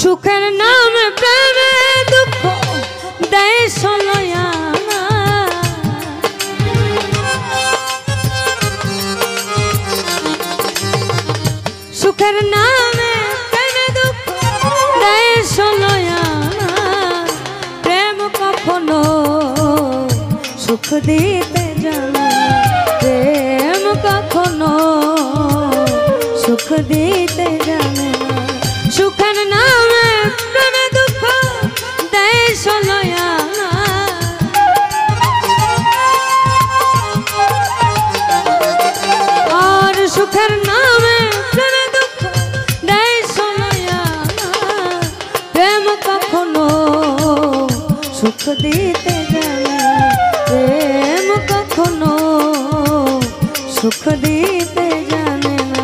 সুখের নামে প্রেমে দুঃখ দেয় সলয়া সুখের নামে প্রেমে দুঃখ দেয় সলয়া প্রেম কখনো সুখ দিতে জানে প্রেম কখনো সুখ দিতে জানে সুখের নামে প্রেমে দুঃখ দেয় সলয়া আর সুখের নামে প্রেমে দুঃখ দেয় সলয়া প্রেম কখনো সুখ দিতে জানে প্রেম কখনো সুখ দিতে জানে না।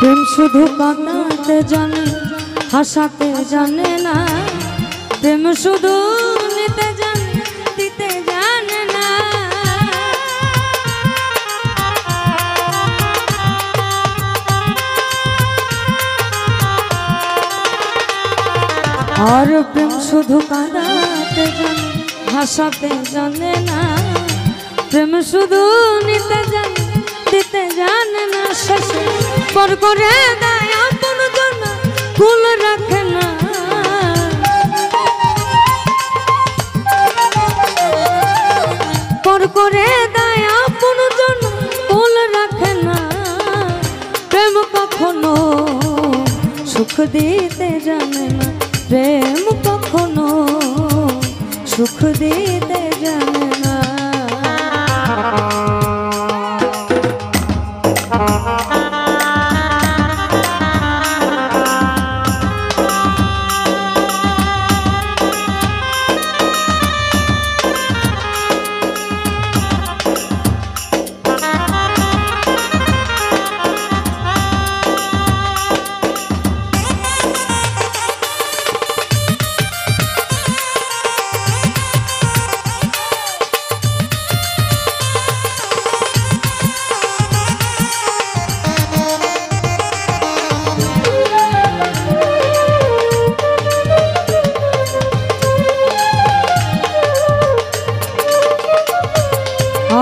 প্রেম শুধু কাঁদাতে জানে হাসাতে জানে না প্রেম শুধু নিতে জানে দিতে জানে না আর প্রেম শুধু কাঁদাতে জানে হাসাতে জানে না প্রেম শুধু নিতে জানে দিতে জানে না শেষে পর করে দেয় আপন জন কুল রাখে না পর করে দেয় আপন জন কুল রাখে না প্রেম কখনো সুখ দিতে জানে না প্রেম কখনো সুখ দিতে জানে না।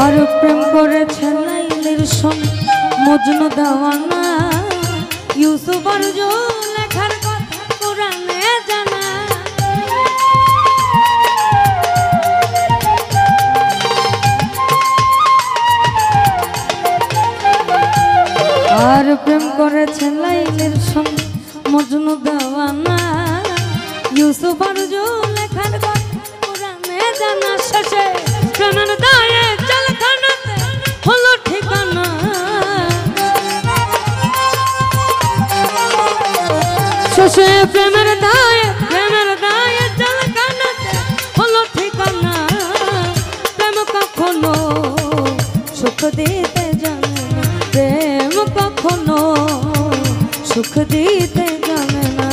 আর প্রেম করেছে লাইলির সঙ্গে মজনু দেওয়ানা ইউসুফ আর লেখার কথা কোরআনে জানা আর প্রেম করেছে লাইলির সঙ্গে মজনু দেওয়ানা ইউসুফ আর লেখার কথা কোরআনে জানা শেষে প্রেমের দায়ে জেলখানাতে হলো ঠিকানা শেষে প্রেমের দায়ে জেলখানাতে হলো ঠিকানা প্রেম কখনো সুখ দিতে জানে না প্রেম কখনো সুখ দিতে জানে না।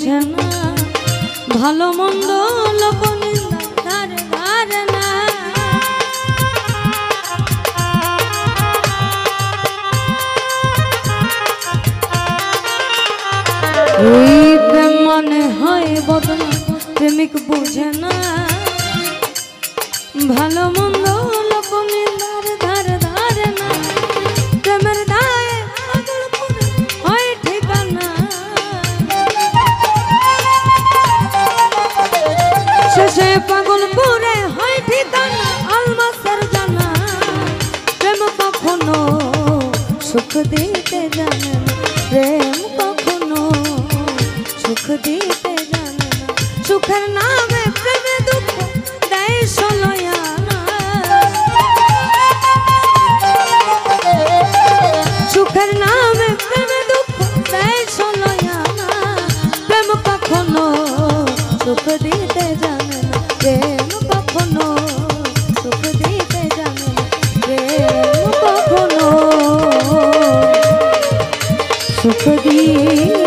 বুঝে না, ভালো মন্দ লোক নিন্দা ধারে ধারে না। এই প্রেম মানে হয় বদনাম, প্রেমিক বুঝে না, ভালো মন্দ লোক নিন্দার ধারে ধারে না। প্রেমের দায়ে পাগল পুরে হয় ঠিকানা, শেষে পাগল পুরে হয় ঠিকানা আলমাসের জানা। প্রেম কখনো সুখ দিতে জানে না, প্রেম কখনো সুখ দিতে জানে না। সুখের নামে প্রেমে দুঃখ দেয় ষোলয়ানা, সুখের নামে প্রেমে দুঃখ দেয় ষোলয়ানা। প্রেম কখনো সুখ দিতে জানে না, প্রেম কখনো সুখ দিতে জানে না, প্রেম কখনো সুখ দিয়ে